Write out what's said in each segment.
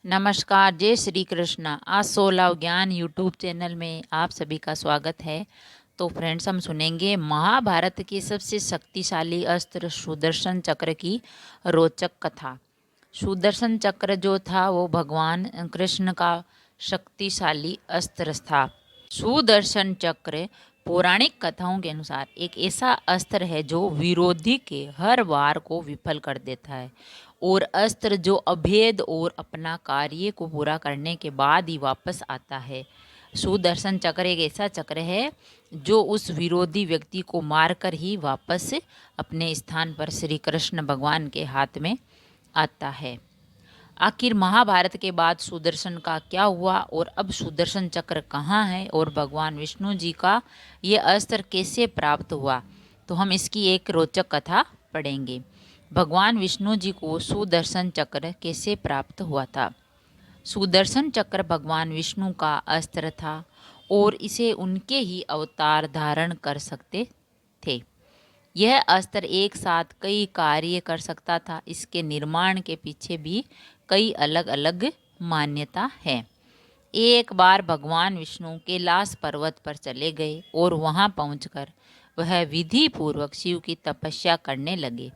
नमस्कार, जय श्री कृष्णा। आज 16 ज्ञान यूट्यूब चैनल में आप सभी का स्वागत है। तो फ्रेंड्स, हम सुनेंगे महाभारत के सबसे शक्तिशाली अस्त्र सुदर्शन चक्र की रोचक कथा। सुदर्शन चक्र जो था वो भगवान कृष्ण का शक्तिशाली अस्त्र था। सुदर्शन चक्र पौराणिक कथाओं के अनुसार एक ऐसा अस्त्र है जो विरोधी के हर वार को विफल कर देता है और अस्त्र जो अभेद और अपना कार्य को पूरा करने के बाद ही वापस आता है। सुदर्शन चक्र एक ऐसा चक्र है जो उस विरोधी व्यक्ति को मारकर ही वापस अपने स्थान पर श्री कृष्ण भगवान के हाथ में आता है। आखिर महाभारत के बाद सुदर्शन का क्या हुआ और अब सुदर्शन चक्र कहाँ है और भगवान विष्णु जी का ये अस्त्र कैसे प्राप्त हुआ, तो हम इसकी एक रोचक कथा पढ़ेंगे। भगवान विष्णु जी को सुदर्शन चक्र कैसे प्राप्त हुआ था। सुदर्शन चक्र भगवान विष्णु का अस्त्र था और इसे उनके ही अवतार धारण कर सकते थे। यह अस्त्र एक साथ कई कार्य कर सकता था। इसके निर्माण के पीछे भी कई अलग अलग मान्यता है। एक बार भगवान विष्णु कैलाश पर्वत पर चले गए और वहां पहुंचकर वह विधि पूर्वक शिव की तपस्या करने लगे।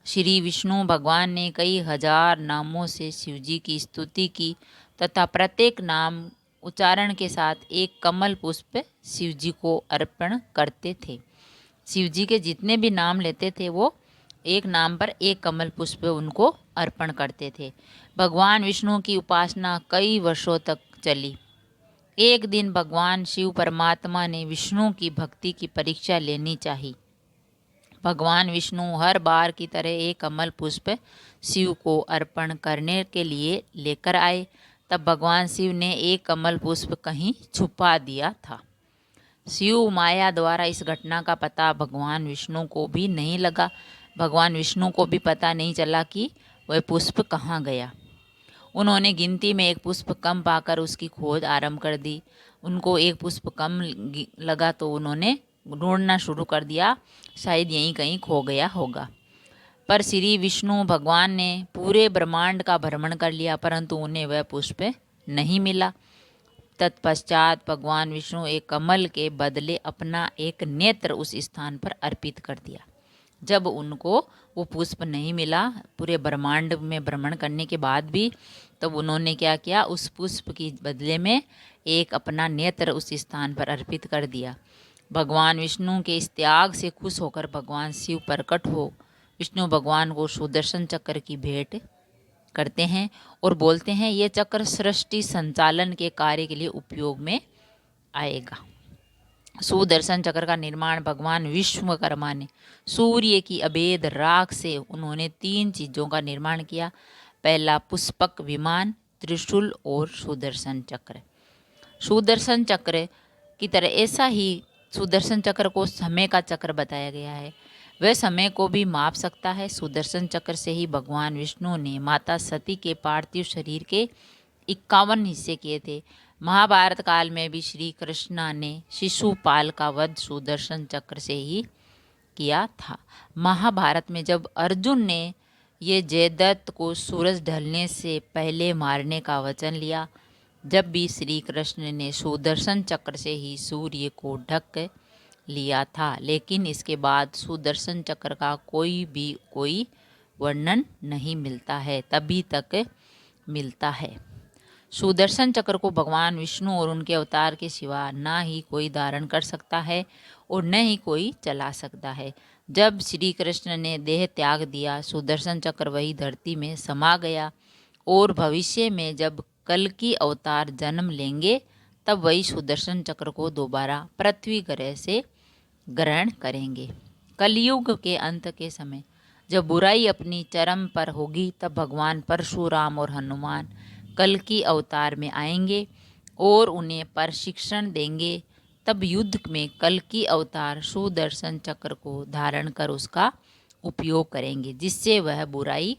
श्री विष्णु भगवान ने कई हजार नामों से शिव जी की स्तुति की तथा प्रत्येक नाम उच्चारण के साथ एक कमल पुष्प शिव जी को अर्पण करते थे। शिव जी के जितने भी नाम लेते थे वो एक नाम पर एक कमल पुष्प उनको अर्पण करते थे। भगवान विष्णु की उपासना कई वर्षों तक चली। एक दिन भगवान शिव परमात्मा ने विष्णु की भक्ति की परीक्षा लेनी चाहिए। भगवान विष्णु हर बार की तरह एक कमल पुष्प शिव को अर्पण करने के लिए लेकर आए। तब भगवान शिव ने एक कमल पुष्प कहीं छुपा दिया था। शिव माया द्वारा इस घटना का पता भगवान विष्णु को भी नहीं लगा। भगवान विष्णु को भी पता नहीं चला कि वह पुष्प कहाँ गया। उन्होंने गिनती में एक पुष्प कम पाकर उसकी खोज आरंभ कर दी। उनको एक पुष्प कम लगा तो उन्होंने ढूंढना शुरू कर दिया, शायद यहीं कहीं खो गया होगा। पर श्री विष्णु भगवान ने पूरे ब्रह्मांड का भ्रमण कर लिया परंतु उन्हें वह पुष्प नहीं मिला। तत्पश्चात भगवान विष्णु एक कमल के बदले अपना एक नेत्र उस स्थान पर अर्पित कर दिया। जब उनको वो पुष्प नहीं मिला पूरे ब्रह्मांड में भ्रमण करने के बाद भी, तब उन्होंने क्या किया, उस पुष्प के बदले में एक अपना नेत्र उस स्थान पर अर्पित कर दिया। भगवान विष्णु के इस त्याग से खुश होकर भगवान शिव प्रकट हो विष्णु भगवान को सुदर्शन चक्र की भेंट करते हैं और बोलते हैं ये चक्र सृष्टि संचालन के कार्य के लिए उपयोग में आएगा। सुदर्शन चक्र का निर्माण भगवान विश्वकर्मा ने सूर्य की अभेद राख से उन्होंने 3 चीज़ों का निर्माण किया। पहला पुष्पक विमान, त्रिशूल और सुदर्शन चक्र। सुदर्शन चक्र की तरह ऐसा ही सुदर्शन चक्र को समय का चक्र बताया गया है। वह समय को भी माप सकता है। सुदर्शन चक्र से ही भगवान विष्णु ने माता सती के पार्थिव शरीर के 51 हिस्से किए थे। महाभारत काल में भी श्री कृष्ण ने शिशुपाल का वध सुदर्शन चक्र से ही किया था। महाभारत में जब अर्जुन ने ये जयद्रथ को सूरज ढलने से पहले मारने का वचन लिया, जब भी श्री कृष्ण ने सुदर्शन चक्र से ही सूर्य को ढक लिया था, लेकिन इसके बाद सुदर्शन चक्र का कोई वर्णन नहीं मिलता है, तभी तक मिलता है। सुदर्शन चक्र को भगवान विष्णु और उनके अवतार के सिवा ना ही कोई धारण कर सकता है और न ही कोई चला सकता है। जब श्री कृष्ण ने देह त्याग दिया, सुदर्शन चक्र वही धरती में समा गया और भविष्य में जब कल्कि अवतार जन्म लेंगे तब वही सुदर्शन चक्र को दोबारा पृथ्वी ग्रह से ग्रहण करेंगे। कलयुग के अंत के समय जब बुराई अपनी चरम पर होगी तब भगवान परशुराम और हनुमान कल्कि अवतार में आएंगे और उन्हें प्रशिक्षण देंगे। तब युद्ध में कल्कि अवतार सुदर्शन चक्र को धारण कर उसका उपयोग करेंगे, जिससे वह बुराई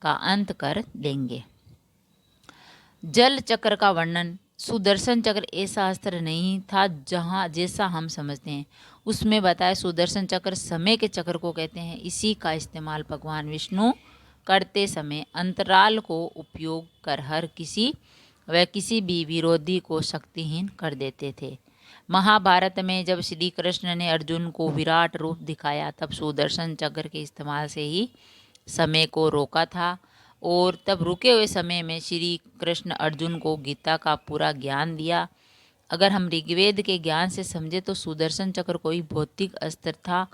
का अंत कर देंगे। जल चक्र का वर्णन। सुदर्शन चक्र ऐसा अस्त्र नहीं था जैसा हम समझते हैं। उसमें बताया सुदर्शन चक्र समय के चक्र को कहते हैं। इसी का इस्तेमाल भगवान विष्णु करते समय अंतराल को उपयोग कर हर किसी व किसी भी विरोधी को शक्तिहीन कर देते थे। महाभारत में जब श्री कृष्ण ने अर्जुन को विराट रूप दिखाया तब सुदर्शन चक्र के इस्तेमाल से ही समय को रोका था, और तब रुके हुए समय में श्री कृष्ण अर्जुन को गीता का पूरा ज्ञान दिया। अगर हम ऋग्वेद के ज्ञान से समझे तो सुदर्शन चक्र कोई भौतिक अस्त्र था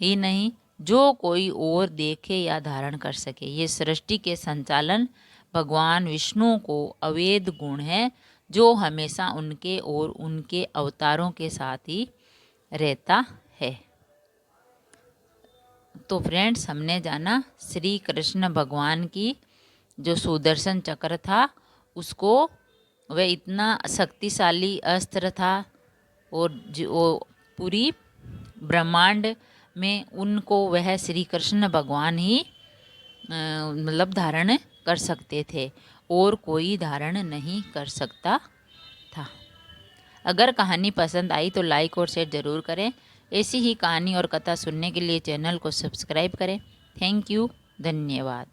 ही नहीं जो कोई और देखे या धारण कर सके। ये सृष्टि के संचालन भगवान विष्णु को अवेद गुण है जो हमेशा उनके और उनके अवतारों के साथ ही रहता है। तो फ्रेंड्स, हमने जाना श्री कृष्ण भगवान की जो सुदर्शन चक्र था उसको वह इतना शक्तिशाली अस्त्र था और जो पूरी ब्रह्मांड में उनको वह श्री कृष्ण भगवान ही मतलब धारण कर सकते थे और कोई धारण नहीं कर सकता था। अगर कहानी पसंद आई तो लाइक और शेयर ज़रूर करें। ऐसी ही कहानी और कथा सुनने के लिए चैनल को सब्सक्राइब करें। थैंक यू, धन्यवाद।